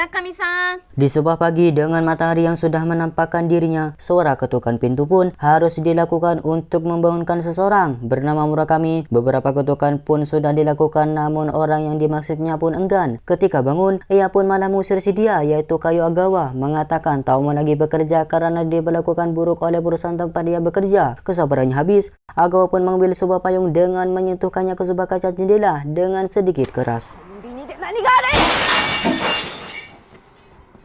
Murakami-san. Di sebuah pagi dengan matahari yang sudah menampakkan dirinya, suara ketukan pintu pun harus dilakukan untuk membangunkan seseorang bernama Murakami. Beberapa ketukan pun sudah dilakukan, namun orang yang dimaksudnya pun enggan. Ketika bangun, ia pun malah mengusir si dia, yaitu Kayo Agawa, mengatakan tak mau lagi bekerja karena diberlakukan buruk oleh perusahaan tempat dia bekerja. Kesabarannya habis, Agawa pun mengambil sebuah payung dengan menyentuhkannya ke sebuah kaca jendela dengan sedikit keras.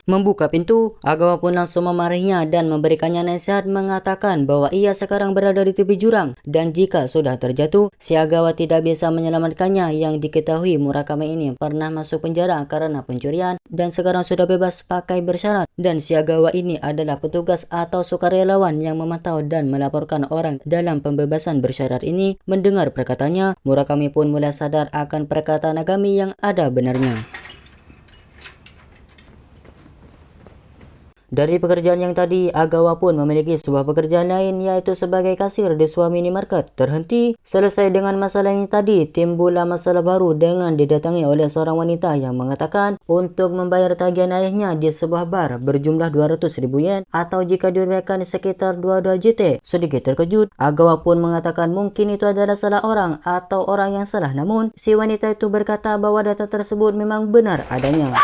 Membuka pintu, Agawa pun langsung memarahinya dan memberikannya nasihat, mengatakan bahwa ia sekarang berada di tepi jurang dan jika sudah terjatuh, si Agawa tidak bisa menyelamatkannya. Yang diketahui Murakami ini pernah masuk penjara karena pencurian dan sekarang sudah bebas pakai bersyarat, dan si Agawa ini adalah petugas atau sukarelawan yang memantau dan melaporkan orang dalam pembebasan bersyarat ini. Mendengar perkataannya, Murakami pun mulai sadar akan perkataan Agami yang ada benarnya. Dari pekerjaan yang tadi, Agawa pun memiliki sebuah pekerjaan lain, yaitu sebagai kasir di sebuah minimarket. Terhenti, selesai dengan masalah yang tadi, timbullah masalah baru dengan didatangi oleh seorang wanita yang mengatakan untuk membayar tagihan ayahnya di sebuah bar berjumlah 200.000 yen atau jika dirupiahkan sekitar 22 JT. Sedikit terkejut, Agawa pun mengatakan mungkin itu adalah salah orang atau orang yang salah, namun si wanita itu berkata bahwa data tersebut memang benar adanya.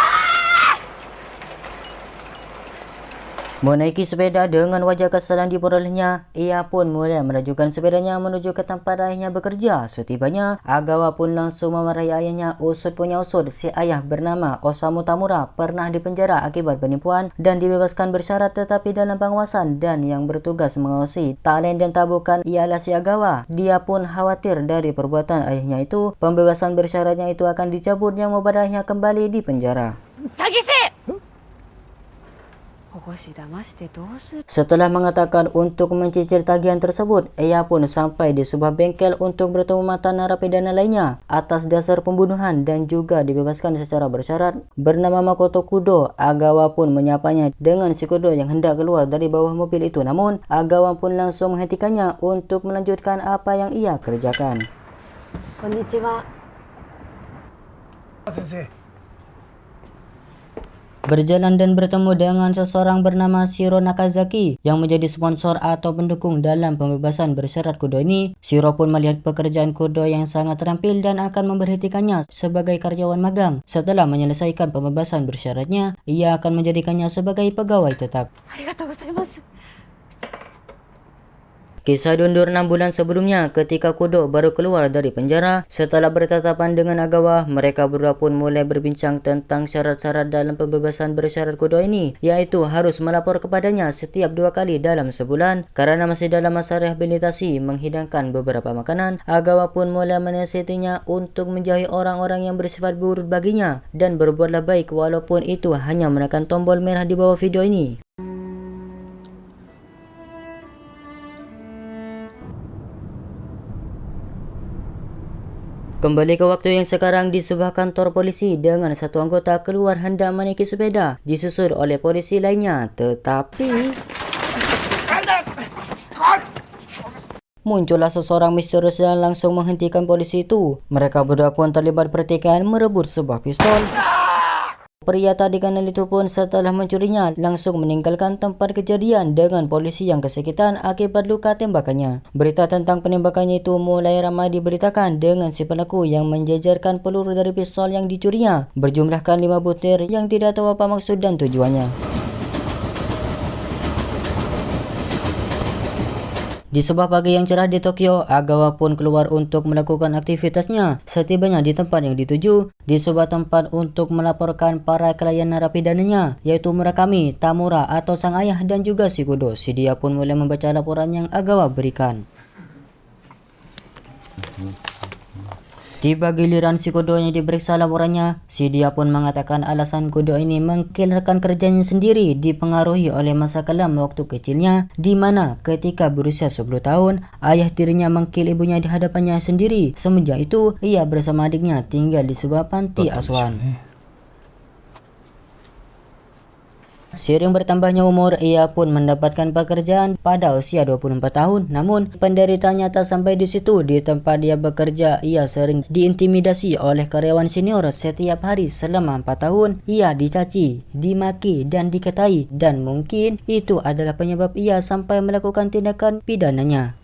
Menaiki sepeda dengan wajah kesalahan diperolehnya, ia pun mulai merajukan sepedanya menuju ke tempat ayahnya bekerja. Setibanya, Agawa pun langsung memarahi ayahnya. Usut punya usut, si ayah bernama Osamu Tamura pernah dipenjara akibat penipuan dan dibebaskan bersyarat tetapi dalam pengawasan, dan yang bertugas mengawasi tak lain dan tak bukan ialah si Agawa. Dia pun khawatir dari perbuatan ayahnya itu, pembebasan bersyaratnya itu akan dicabut yang membuat ayahnya kembali di penjara. Setelah mengatakan untuk mencicil tagihan tersebut, ia pun sampai di sebuah bengkel untuk bertemu mantan narapidana lainnya atas dasar pembunuhan dan juga dibebaskan secara bersyarat bernama Makoto Kudo. Agawa pun menyapanya dengan si Kudo yang hendak keluar dari bawah mobil itu, namun Agawa pun langsung menghentikannya untuk melanjutkan apa yang ia kerjakan. Konnichiwa. Sensei. Berjalan dan bertemu dengan seseorang bernama Shiro Nakazaki yang menjadi sponsor atau pendukung dalam pembebasan bersyarat Kudo ini. Shiro pun melihat pekerjaan Kudo yang sangat terampil dan akan memberhentikannya sebagai karyawan magang. Setelah menyelesaikan pembebasan bersyaratnya, ia akan menjadikannya sebagai pegawai tetap. Kisah diundur 6 bulan sebelumnya ketika Kudo baru keluar dari penjara. Setelah bertatapan dengan Agawa, mereka berdua pun mulai berbincang tentang syarat-syarat dalam pembebasan bersyarat Kudo ini, yaitu harus melapor kepadanya setiap 2 kali dalam sebulan. Karena masih dalam masa rehabilitasi menghidangkan beberapa makanan, Agawa pun mulai menasihatinya untuk menjauhi orang-orang yang bersifat buruk baginya dan berbuatlah baik walaupun itu hanya menekan tombol merah di bawah video ini. Kembali ke waktu yang sekarang di sebuah kantor polisi dengan satu anggota keluar hendak menaiki sepeda disusul oleh polisi lainnya, tetapi muncullah seseorang misterius dan langsung menghentikan polisi itu. Mereka berdua pun terlibat pertikaian merebut sebuah pistol. Pria tadi kenal itu pun setelah mencurinya langsung meninggalkan tempat kejadian dengan polisi yang kesakitan akibat luka tembakannya. Berita tentang penembakannya itu mulai ramai diberitakan dengan si pelaku yang menjejerkan peluru dari pistol yang dicurinya berjumlahkan 5 butir yang tidak tahu apa maksud dan tujuannya. Di sebuah pagi yang cerah di Tokyo, Agawa pun keluar untuk melakukan aktivitasnya. Setibanya di tempat yang dituju, di sebuah tempat untuk melaporkan para klien narapidananya, yaitu Murakami, Tamura atau sang ayah dan juga si Kudo. Si dia pun mulai membaca laporan yang Agawa berikan. Tiba giliran si Kudo yang diperiksa laporannya, si dia pun mengatakan alasan Kudo ini mengkill rekan kerjanya sendiri dipengaruhi oleh masa kelam waktu kecilnya, di mana ketika berusia 10 tahun, ayah tirinya mengkill ibunya di hadapannya sendiri. Semenjak itu, ia bersama adiknya tinggal di sebuah panti asuhan. Seiring bertambahnya umur, ia pun mendapatkan pekerjaan pada usia 24 tahun. Namun, penderitanya tak sampai di situ. Di tempat dia bekerja, ia sering diintimidasi oleh karyawan senior setiap hari selama 4 tahun. Ia dicaci, dimaki, dan dikatai. Dan mungkin itu adalah penyebab ia sampai melakukan tindakan pidananya.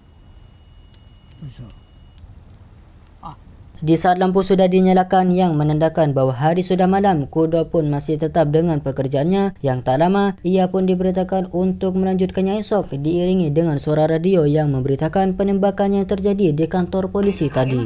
Di saat lampu sudah dinyalakan yang menandakan bahwa hari sudah malam, Kudo pun masih tetap dengan pekerjaannya. Yang tak lama, ia pun diberitakan untuk melanjutkannya esok, diiringi dengan suara radio yang memberitakan penembakan yang terjadi di kantor polisi tadi.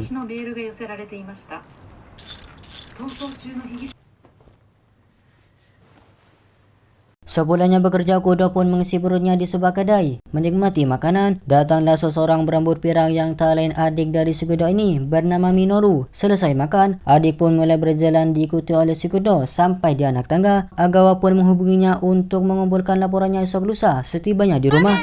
Sebulannya bekerja, Kudo pun mengisi perutnya di sebuah kedai. Menikmati makanan, datanglah seseorang berambut pirang yang tak lain adik dari si Kudo ini bernama Minoru. Selesai makan, adik pun mulai berjalan diikuti oleh si Kudo sampai di anak tangga. Agawa pun menghubunginya untuk mengumpulkan laporannya esok lusa setibanya di rumah.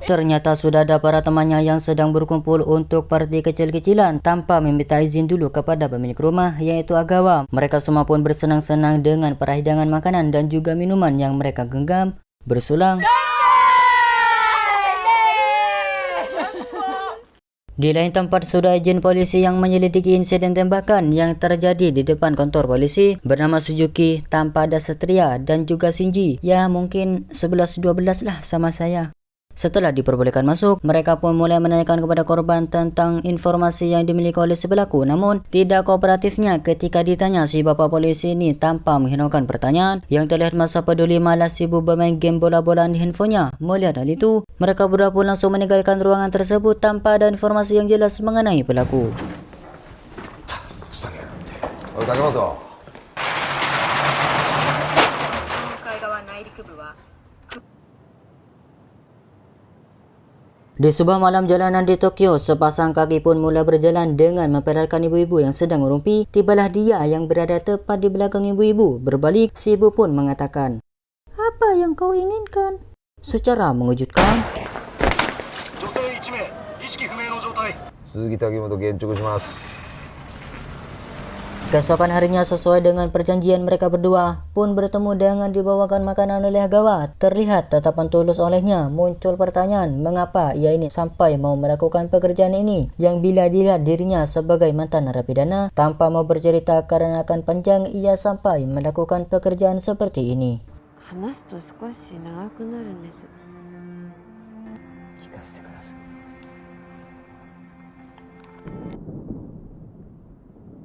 Ternyata sudah ada para temannya yang sedang berkumpul untuk parti kecil-kecilan tanpa meminta izin dulu kepada pemilik rumah, yaitu Agawa. Mereka semua pun bersenang-senang dengan para hidangan makanan dan juga minuman yang mereka genggam, bersulang. Di lain tempat, sudah izin polisi yang menyelidiki insiden tembakan yang terjadi di depan kantor polisi bernama Suzuki tanpa ada Satria dan juga Shinji. Ya mungkin 11-12 lah sama saya. Setelah diperbolehkan masuk, mereka pun mulai menanyakan kepada korban tentang informasi yang dimiliki oleh si pelaku. Namun, tidak kooperatifnya ketika ditanya si bapak polisi ini tanpa menghiraukan pertanyaan. Yang terlihat masa peduli malah sibuk bermain game bola-bolaan di handphonenya. Melihat hal itu, mereka berdua pun langsung meninggalkan ruangan tersebut tanpa ada informasi yang jelas mengenai pelaku. Di sebuah malam jalanan di Tokyo, sepasang kaki pun mulai berjalan dengan mempedarkan ibu-ibu yang sedang merumpi. Tibalah dia yang berada tepat di belakang ibu-ibu. Berbalik, si ibu pun mengatakan, "Apa yang kau inginkan?" Secara mengejutkan, keesokan harinya sesuai dengan perjanjian mereka berdua pun bertemu dengan dibawakan makanan oleh Agawa. Terlihat tatapan tulus olehnya. Muncul pertanyaan mengapa ia ini sampai mau melakukan pekerjaan ini yang bila dilihat dirinya sebagai mantan narapidana tanpa mau bercerita karena akan panjang ia sampai melakukan pekerjaan seperti ini.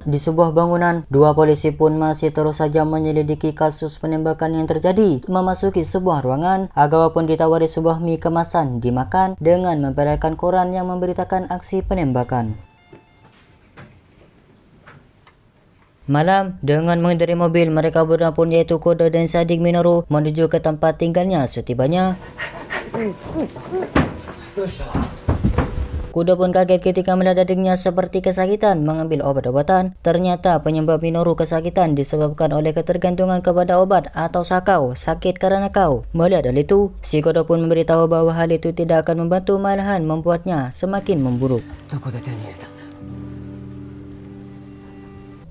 Di sebuah bangunan, dua polisi pun masih terus saja menyelidiki kasus penembakan yang terjadi. Memasuki sebuah ruangan, Agawa pun ditawari sebuah mie kemasan dimakan dengan memperlihatkan koran yang memberitakan aksi penembakan. Malam, dengan mengendarai mobil, mereka berdua pun yaitu Kudo dan Sadik Minoru menuju ke tempat tinggalnya. Setibanya, Kudo pun kaget ketika melihat adiknya seperti kesakitan mengambil obat-obatan. Ternyata penyebab Minoru kesakitan disebabkan oleh ketergantungan kepada obat atau sakau, sakit karena kau. Melihat hal itu, si Kudo pun memberitahu bahwa hal itu tidak akan membantu, malahan membuatnya semakin memburuk.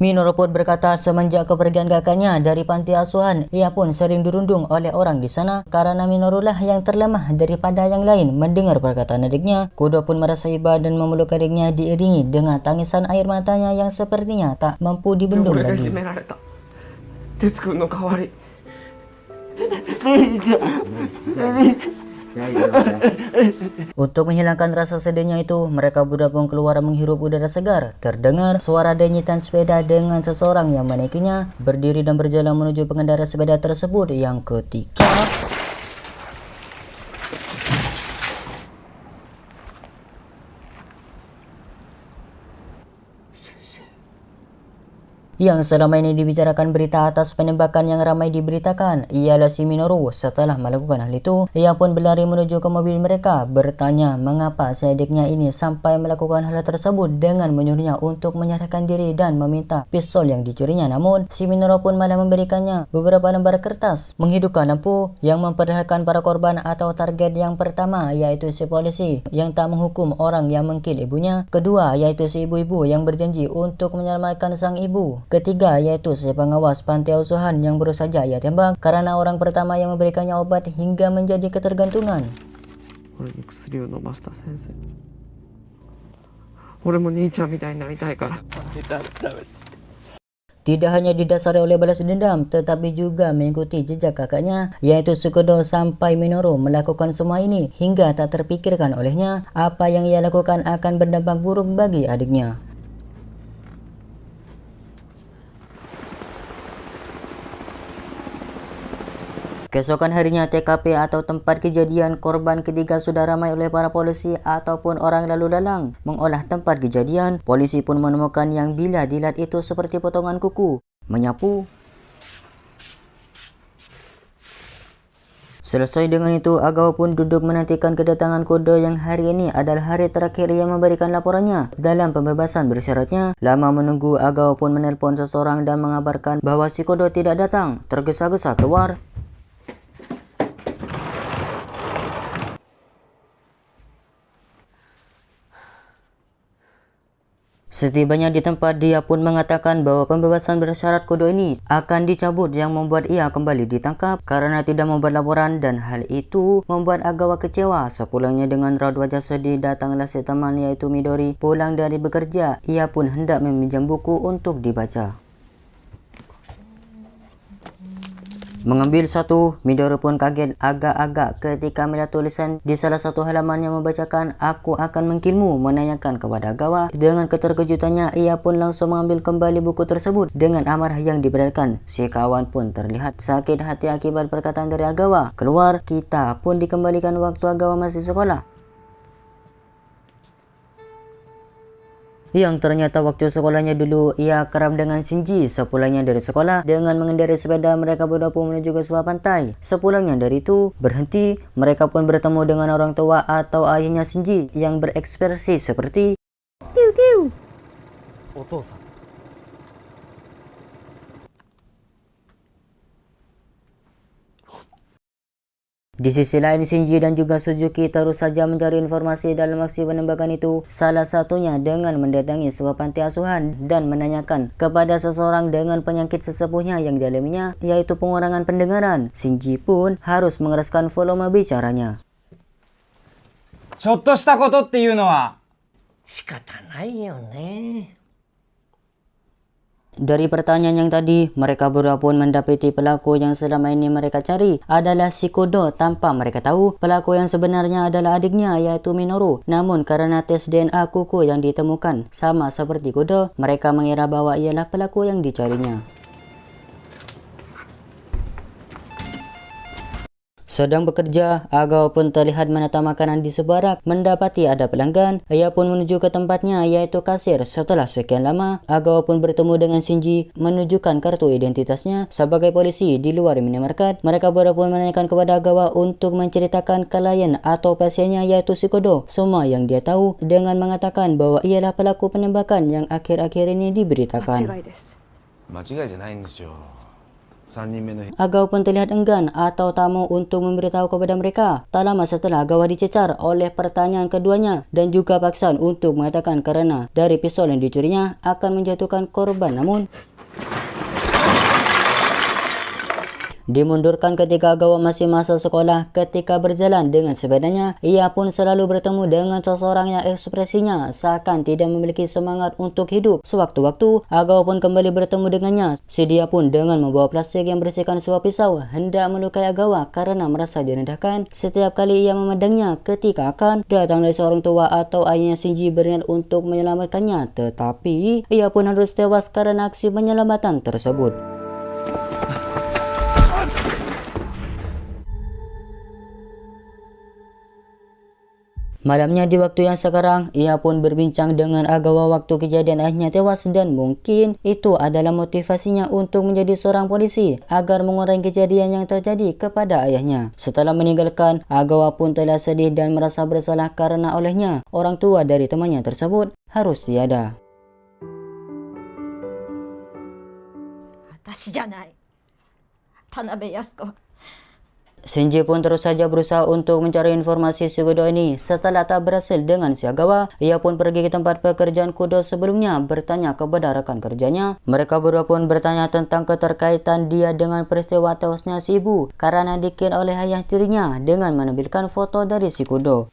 Minoru pun berkata semenjak kepergian kakaknya dari panti asuhan, ia pun sering dirundung oleh orang di sana karena Minoru lah yang terlemah daripada yang lain. Mendengar perkataan adiknya, Kudo pun merasa iba dan memeluk adiknya diiringi dengan tangisan air matanya yang sepertinya tak mampu dibendung lagi. Untuk menghilangkan rasa sedihnya itu, mereka berdua pun keluar menghirup udara segar. Terdengar suara denyitan sepeda dengan seseorang yang menaikinya, berdiri dan berjalan menuju pengendara sepeda tersebut yang ketika yang selama ini dibicarakan berita atas penembakan yang ramai diberitakan ialah si Minoru. Setelah melakukan hal itu, ia pun berlari menuju ke mobil mereka, bertanya mengapa si adiknya ini sampai melakukan hal tersebut dengan menyuruhnya untuk menyerahkan diri dan meminta pistol yang dicurinya. Namun, si Minoru pun malah memberikannya beberapa lembar kertas menghidupkan lampu yang memperlihatkan para korban atau target. Yang pertama yaitu si polisi yang tak menghukum orang yang mengkill ibunya. Kedua yaitu si ibu-ibu yang berjanji untuk menyelamatkan sang ibu. Ketiga, yaitu si pengawas panti asuhan yang baru saja ia tembak karena orang pertama yang memberikannya obat hingga menjadi ketergantungan. 俺に薬を飲ませた先生。俺も兄ちゃんみたいになりたいから。 Tidak hanya didasari oleh balas dendam, tetapi juga mengikuti jejak kakaknya, yaitu Sukodo sampai Minoru melakukan semua ini hingga tak terpikirkan olehnya apa yang ia lakukan akan berdampak buruk bagi adiknya. Keesokan harinya TKP atau tempat kejadian korban ketiga sudah ramai oleh para polisi ataupun orang lalu lalang. Mengolah tempat kejadian, polisi pun menemukan yang bila dilihat itu seperti potongan kuku. Menyapu. Selesai dengan itu, Agawa pun duduk menantikan kedatangan Kodo yang hari ini adalah hari terakhir ia memberikan laporannya dalam pembebasan bersyaratnya. Lama menunggu, Agawa pun menelpon seseorang dan mengabarkan bahwa si Kodo tidak datang. Tergesa-gesa keluar. Setibanya di tempat, dia pun mengatakan bahwa pembebasan bersyarat Kodo ini akan dicabut yang membuat ia kembali ditangkap karena tidak membuat laporan dan hal itu membuat Agawa kecewa. Sepulangnya dengan raut wajah sedih, datanglah si teman yaitu Midori. Pulang dari bekerja, ia pun hendak meminjam buku untuk dibaca. Mengambil satu, Midori pun kaget agak-agak ketika melihat tulisan di salah satu halaman yang membacakan, "Aku akan mengkilmu," menanyakan kepada Agawa. Dengan keterkejutannya, ia pun langsung mengambil kembali buku tersebut dengan amarah yang diperlihatkan. Si kawan pun terlihat sakit hati akibat perkataan dari Agawa. Keluar, kita pun dikembalikan waktu Agawa masih sekolah. Yang ternyata waktu sekolahnya dulu ia kerap dengan Shinji. Sepulangnya dari sekolah, dengan mengendarai sepeda, mereka berdua pun menuju ke sebuah pantai. Sepulangnya dari itu berhenti, mereka pun bertemu dengan orang tua atau ayahnya Shinji yang berekspresi seperti tiu tiu. Otosan. Di sisi lain, Shinji dan juga Suzuki terus saja mencari informasi dalam aksi penembakan itu. Salah satunya dengan mendatangi sebuah panti asuhan dan menanyakan kepada seseorang dengan penyakit sesepuhnya yang dialaminya, yaitu pengurangan pendengaran. Shinji pun harus mengeraskan volume bicaranya. ちょっとしたことっていうのは仕方ないよね。 Dari pertanyaan yang tadi, mereka berdua pun mendapati pelaku yang selama ini mereka cari adalah si Kodo tanpa mereka tahu pelaku yang sebenarnya adalah adiknya yaitu Minoru. Namun karena tes DNA kuku yang ditemukan sama seperti Kodo, mereka mengira bahwa ialah pelaku yang dicarinya. Sedang bekerja, Agawa pun terlihat menata makanan di sebuah rak. Mendapati ada pelanggan, ia pun menuju ke tempatnya yaitu kasir. Setelah sekian lama, Agawa pun bertemu dengan Shinji, menunjukkan kartu identitasnya sebagai polisi di luar minimarket. Mereka berdua pun menanyakan kepada Agawa untuk menceritakan klien atau pasiennya yaitu si Kodo semua yang dia tahu dengan mengatakan bahwa ialah pelaku penembakan yang akhir-akhir ini diberitakan. Agawa pun terlihat enggan atau tak mau untuk memberitahu kepada mereka. Tak lama setelah Agawa dicecar oleh pertanyaan keduanya dan juga paksaan untuk mengatakan karena dari pistol yang dicurinya akan menjatuhkan korban, namun dimundurkan ketika Agawa masih masa sekolah. Ketika berjalan dengan sepedanya, ia pun selalu bertemu dengan seseorang yang ekspresinya seakan tidak memiliki semangat untuk hidup. Sewaktu-waktu, Agawa pun kembali bertemu dengannya. Si dia pun dengan membawa plastik yang berisikan sebuah pisau hendak melukai Agawa karena merasa direndahkan setiap kali ia memandangnya. Ketika akan datang dari seorang tua atau ayahnya Shinji berniat untuk menyelamatkannya, tetapi ia pun harus tewas karena aksi penyelamatan tersebut. Malamnya di waktu yang sekarang, ia pun berbincang dengan Agawa waktu kejadian ayahnya tewas dan mungkin itu adalah motivasinya untuk menjadi seorang polisi agar mengurangi kejadian yang terjadi kepada ayahnya. Setelah meninggalkan, Agawa pun telah sedih dan merasa bersalah karena olehnya orang tua dari temannya tersebut harus tiada. 私じゃない。田辺靖子。Shinji pun terus saja berusaha untuk mencari informasi si Kudo ini. Setelah tak berhasil dengan si Agawa, ia pun pergi ke tempat pekerjaan Kudo sebelumnya bertanya kepada rekan kerjanya. Mereka berdua pun bertanya tentang keterkaitan dia dengan peristiwa tewasnya si ibu karena dikira oleh ayah tirinya dengan menampilkan foto dari si Kudo.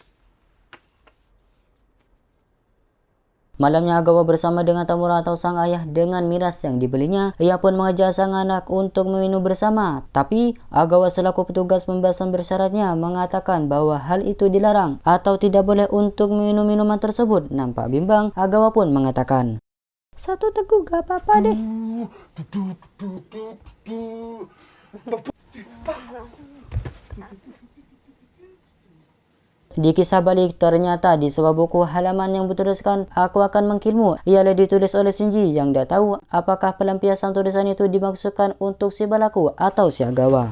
Malamnya Agawa bersama dengan Tamura atau sang ayah dengan miras yang dibelinya. Ia pun mengajak sang anak untuk meminum bersama. Tapi Agawa selaku petugas pembahasan bersyaratnya mengatakan bahwa hal itu dilarang atau tidak boleh untuk meminum minuman tersebut. Nampak bimbang, Agawa pun mengatakan, "Satu teguk gak apa-apa deh." Di kisah balik, ternyata di sebuah buku halaman yang bertuliskan "Aku akan mengkilmu" ialah ditulis oleh Shinji yang tidak tahu apakah pelampiasan tulisan itu dimaksudkan untuk si Balaku atau si Agawa.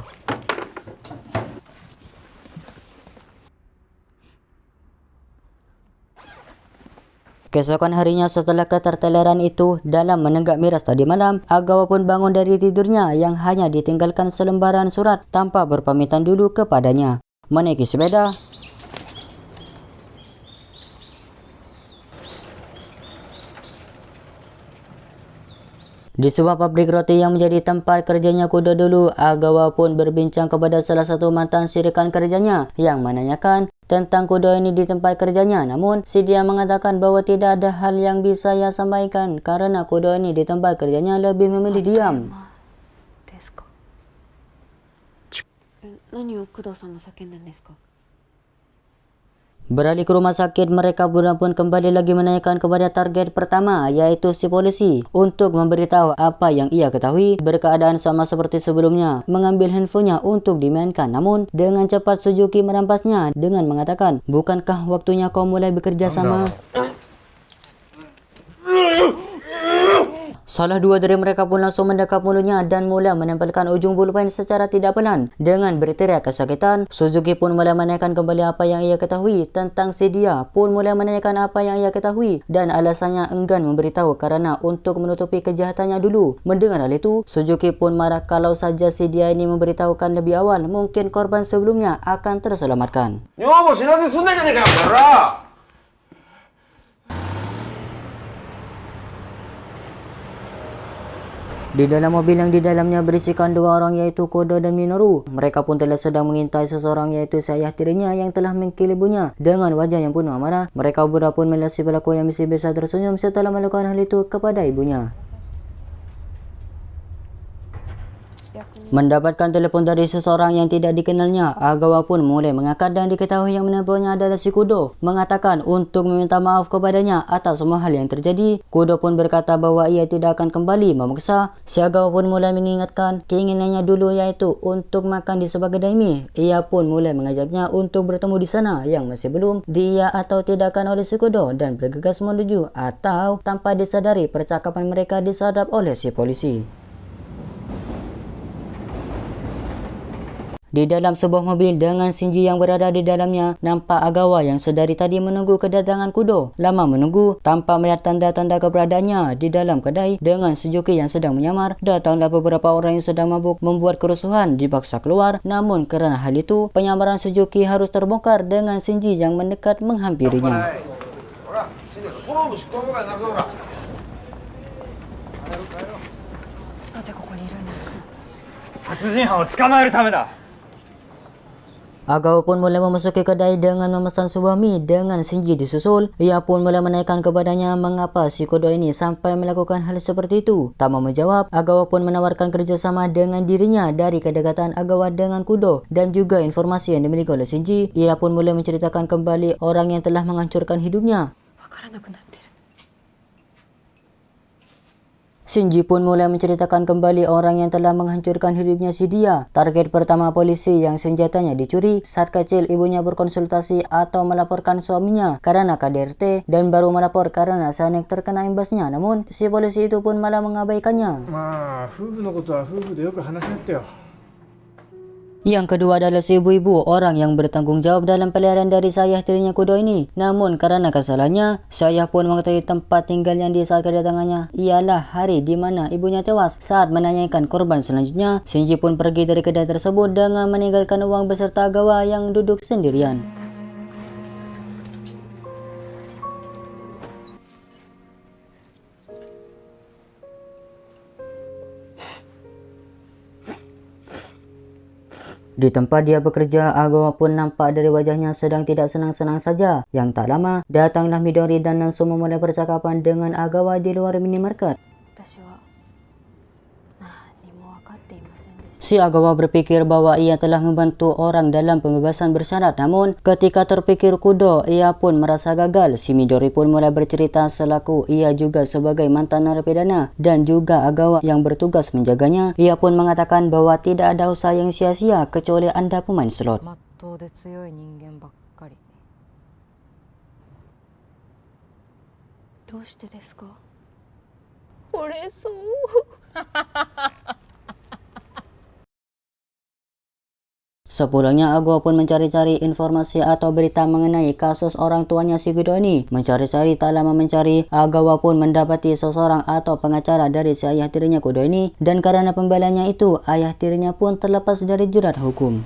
Keesokan harinya setelah keterteleran itu dalam menenggak miras tadi malam, Agawa pun bangun dari tidurnya yang hanya ditinggalkan selembaran surat tanpa berpamitan dulu kepadanya. Menaiki sepeda, di sebuah pabrik roti yang menjadi tempat kerjanya Kudo dulu, Agawa pun berbincang kepada salah satu mantan si rekan kerjanya yang menanyakan tentang Kudo ini di tempat kerjanya. Namun, si dia mengatakan bahwa tidak ada hal yang bisa ia sampaikan karena Kudo ini di tempat kerjanya lebih memilih diam. ですか。何を工藤さんが叫んだんですか。 Beralih ke rumah sakit, mereka pun kembali lagi menanyakan kepada target pertama, yaitu si polisi, untuk memberitahu apa yang ia ketahui. Berkeadaan sama seperti sebelumnya, mengambil handphonenya untuk dimainkan. Namun, dengan cepat Suzuki merampasnya dengan mengatakan, "Bukankah waktunya kau mulai bekerja sama?" Salah dua dari mereka pun langsung mendekap mulutnya dan mulai menempelkan ujung pulpen secara tidak pelan. Dengan berteriak kesakitan, Suzuki pun mulai menanyakan kembali apa yang ia ketahui tentang si dia. Pun mulai menanyakan apa yang ia ketahui dan alasannya enggan memberitahu karena untuk menutupi kejahatannya dulu. Mendengar hal itu, Suzuki pun marah kalau saja si dia ini memberitahukan lebih awal, mungkin korban sebelumnya akan terselamatkan. Di dalam mobil yang di dalamnya berisikan dua orang yaitu Kudo dan Minoru. Mereka pun telah sedang mengintai seseorang yaitu si ayah tirinya yang telah mengkil ibunya. Dengan wajah yang penuh amarah, mereka berdua pun melihat si pelaku yang masih bisa tersenyum setelah melakukan hal itu kepada ibunya. Mendapatkan telepon dari seseorang yang tidak dikenalnya, Agawa pun mulai mengangkat dan diketahui yang menelponnya adalah si Kudo, mengatakan untuk meminta maaf kepadanya atas semua hal yang terjadi. Kudo pun berkata bahwa ia tidak akan kembali memaksa. Si Agawa pun mulai mengingatkan keinginannya dulu yaitu untuk makan di sebuah kedai mie. Ia pun mulai mengajaknya untuk bertemu di sana yang masih belum dia atau tidakkan oleh si Kudo dan bergegas menuju atau tanpa disadari percakapan mereka disadap oleh si polisi. Di dalam sebuah mobil dengan Shinji yang berada di dalamnya, nampak Agawa yang sedari tadi menunggu kedatangan Kudo. Lama menunggu tanpa melihat tanda-tanda keberadaannya di dalam kedai. Dengan Suzuki yang sedang menyamar, datanglah beberapa orang yang sedang mabuk membuat kerusuhan dipaksa keluar. Namun karena hal itu, penyamaran Suzuki harus terbongkar dengan Shinji yang mendekat menghampirinya. なぜここにいるんですか。殺人犯を捕まえるためだ。 Agawa pun mulai memasuki kedai dengan memesan sebuah mie dengan Shinji disusul. Ia pun mulai menanyakan kepadanya mengapa si Kudo ini sampai melakukan hal seperti itu. Tak mau menjawab, Agawa pun menawarkan kerjasama dengan dirinya dari kedekatan Agawa dengan Kudo dan juga informasi yang dimiliki oleh Shinji. Ia pun mulai menceritakan kembali orang yang telah menghancurkan hidupnya. わからなくなってる。 Shinji pun mulai menceritakan kembali orang yang telah menghancurkan hidupnya si dia. Target pertama polisi yang senjatanya dicuri saat kecil ibunya berkonsultasi atau melaporkan suaminya karena KDRT dan baru melapor karena Sanek terkena imbasnya. Namun si polisi itu pun malah mengabaikannya. まあ夫婦のことは夫婦でよく話し合ってよ。Yang kedua adalah si ibu-ibu, orang yang bertanggung jawab dalam peliharaan dari si ayah tirinya Kudo ini. Namun karena kesalahannya, si ayah pun mengetahui tempat tinggalnya di saat kedatangannya ialah hari di mana ibunya tewas. Saat menanyakan korban selanjutnya, Shinji pun pergi dari kedai tersebut dengan meninggalkan uang beserta Agawa yang duduk sendirian. Di tempat dia bekerja, Agawa pun nampak dari wajahnya sedang tidak senang-senang saja. Yang tak lama, datanglah Midori dan langsung memulai percakapan dengan Agawa di luar minimarket. 私は何も分かっていませんでした。 Si Agawa berpikir bahwa ia telah membantu orang dalam pembebasan bersyarat. Namun, ketika terpikir Kudo, ia pun merasa gagal. Si Midori pun mulai bercerita selaku ia juga sebagai mantan narapidana dan juga Agawa yang bertugas menjaganya. Ia pun mengatakan bahwa tidak ada usaha yang sia-sia kecuali Anda pemain slot. まっとうで強い人間ばっかり。どうしてですか？惚れそう。 Sepulangnya, Agawa pun mencari-cari informasi atau berita mengenai kasus orang tuanya si Kudo ini. Mencari-cari, tak lama mencari, Agawa pun mendapati seseorang atau pengacara dari si ayah tirinya Kudo ini. Dan karena pembelanya itu, ayah tirinya pun terlepas dari jerat hukum.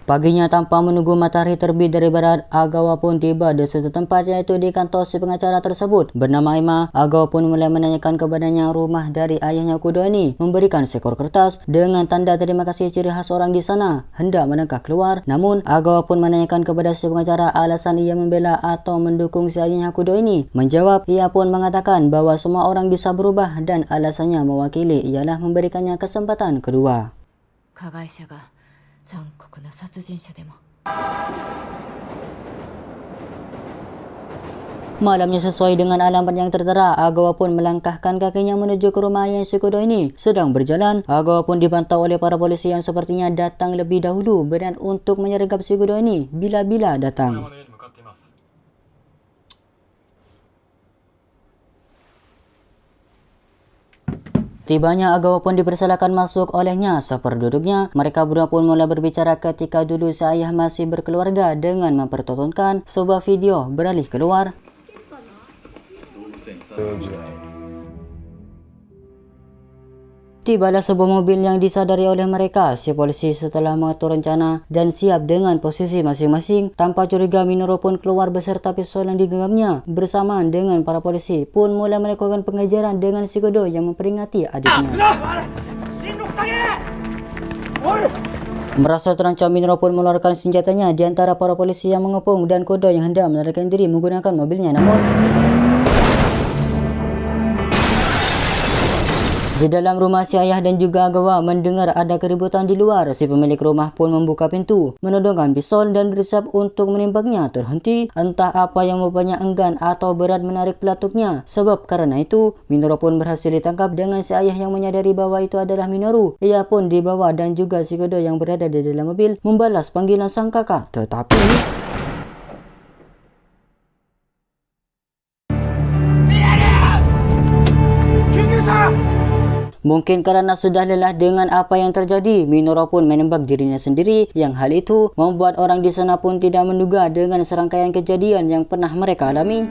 Paginya, tanpa menunggu matahari terbit dari barat, Agawa pun tiba di suatu tempat, yaitu di kantor si pengacara tersebut. Bernama Ima, Agawa pun mulai menanyakan kepadanya rumah dari ayahnya Kudo ini, memberikan seekor kertas dengan tanda terima kasih ciri khas orang di sana. Hendak melangkah keluar, namun Agawa pun menanyakan kepada si pengacara alasan ia membela atau mendukung si ayahnya Kudo ini. Menjawab, ia pun mengatakan bahwa semua orang bisa berubah dan alasannya mewakili ialah memberikannya kesempatan kedua. 加害者が残酷な殺人者でも。 Malamnya, sesuai dengan alamat yang tertera, Agawa pun melangkahkan kakinya menuju ke rumah ayah si Kudo ini. Sedang berjalan, Agawa pun dipantau oleh para polisi yang sepertinya datang lebih dahulu berniat untuk menyergap si Kudo ini bila-bila datang. Tibanya, Agawa pun dipersilakan masuk olehnya. Seperduduknya, mereka berdua pun mulai berbicara ketika dulu si ayah masih berkeluarga dengan mempertontonkan sebuah video beralih keluar. Tibalah sebuah mobil yang disadari oleh mereka. Si polisi setelah mengatur rencana dan siap dengan posisi masing-masing, tanpa curiga Minoru pun keluar beserta pisau yang digenggamnya. Bersamaan dengan para polisi pun mulai melakukan pengejaran dengan si Kudo yang memperingati adiknya. Merasa terancam, Minoru pun mengeluarkan senjatanya di antara para polisi yang mengepung dan Kudo yang hendak melarikan diri menggunakan mobilnya. Namun di dalam rumah, si ayah dan juga Agawa mendengar ada keributan di luar. Si pemilik rumah pun membuka pintu, menodongkan pisau dan berusaha untuk menimbangnya. Terhenti, entah apa yang membuatnya enggan atau berat menarik pelatuknya. Sebab karena itu, Minoru pun berhasil ditangkap dengan si ayah yang menyadari bahwa itu adalah Minoru. Ia pun dibawa dan juga si Kudo yang berada di dalam mobil membalas panggilan sang kakak. Tetapi mungkin karena sudah lelah dengan apa yang terjadi, Minoru pun menembak dirinya sendiri, yang hal itu membuat orang di sana pun tidak menduga dengan serangkaian kejadian yang pernah mereka alami.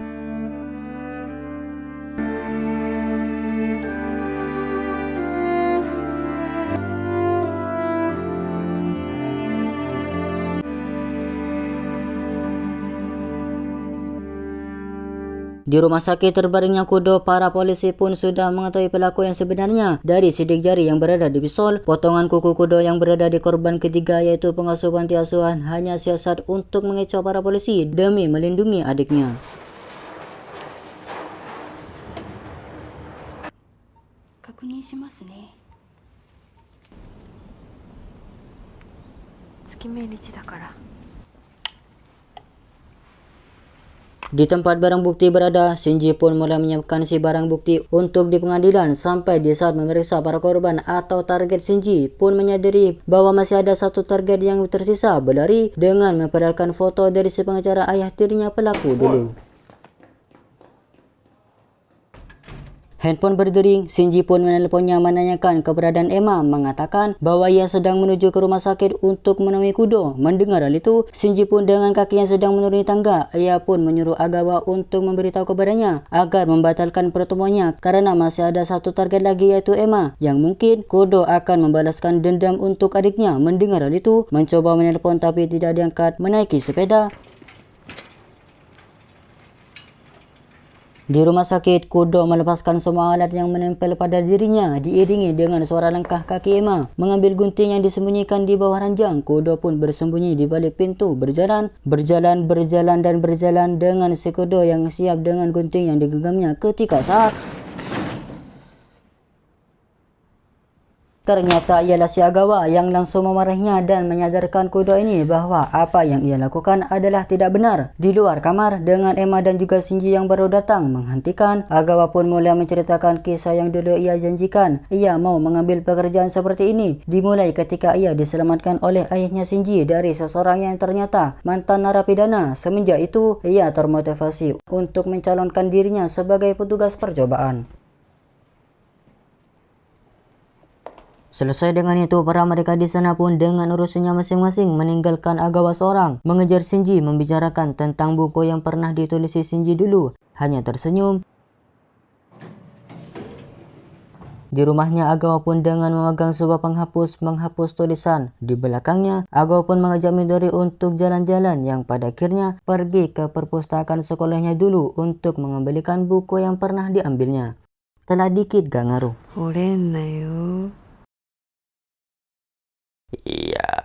Di rumah sakit terbaringnya Kudo, para polisi pun sudah mengetahui pelaku yang sebenarnya. Dari sidik jari yang berada di pisau, potongan kuku Kudo yang berada di korban ketiga yaitu pengasuh panti asuhan hanya siasat untuk mengecoh para polisi demi melindungi adiknya. Di tempat barang bukti berada, Shinji pun mulai menyiapkan si barang bukti untuk di pengadilan. Sampai di saat memeriksa para korban atau target, Shinji pun menyadari bahwa masih ada satu target yang tersisa, berlari dengan memperlihatkan foto dari si pengacara ayah tirinya pelaku dulu. Handphone berdering, Shinji pun menelponnya menanyakan keberadaan Emma, mengatakan bahwa ia sedang menuju ke rumah sakit untuk menemui Kudo. Mendengar hal itu, Shinji pun dengan kakinya sedang menuruni tangga. Ia pun menyuruh Agawa untuk memberitahu kepadanya agar membatalkan pertemuannya karena masih ada satu target lagi, yaitu Emma, yang mungkin Kudo akan membalaskan dendam untuk adiknya. Mendengar hal itu, mencoba menelpon tapi tidak diangkat, menaiki sepeda. Di rumah sakit, Kudo melepaskan semua alat yang menempel pada dirinya, diiringi dengan suara langkah kaki Emma. Mengambil gunting yang disembunyikan di bawah ranjang, Kudo pun bersembunyi di balik pintu, berjalan dengan si Kudo yang siap dengan gunting yang digenggamnya ketika saat ternyata ialah si Agawa yang langsung memarahinya dan menyadarkan Kudo ini bahwa apa yang ia lakukan adalah tidak benar. Di luar kamar, dengan Emma dan juga Shinji yang baru datang menghentikan, Agawa pun mulai menceritakan kisah yang dulu ia janjikan. Ia mau mengambil pekerjaan seperti ini, dimulai ketika ia diselamatkan oleh ayahnya Shinji dari seseorang yang ternyata mantan narapidana. Semenjak itu, ia termotivasi untuk mencalonkan dirinya sebagai petugas percobaan. Selesai dengan itu, para mereka di sana pun dengan urusannya masing-masing meninggalkan Agawa seorang, mengejar Shinji membicarakan tentang buku yang pernah ditulis Shinji dulu. Hanya tersenyum. Di rumahnya, Agawa pun dengan memegang sebuah menghapus tulisan. Di belakangnya, Agawa pun mengajak Midori untuk jalan-jalan, yang pada akhirnya pergi ke perpustakaan sekolahnya dulu untuk mengembalikan buku yang pernah diambilnya. Telah dikit gak ngaruh. Oren na yo. Iya.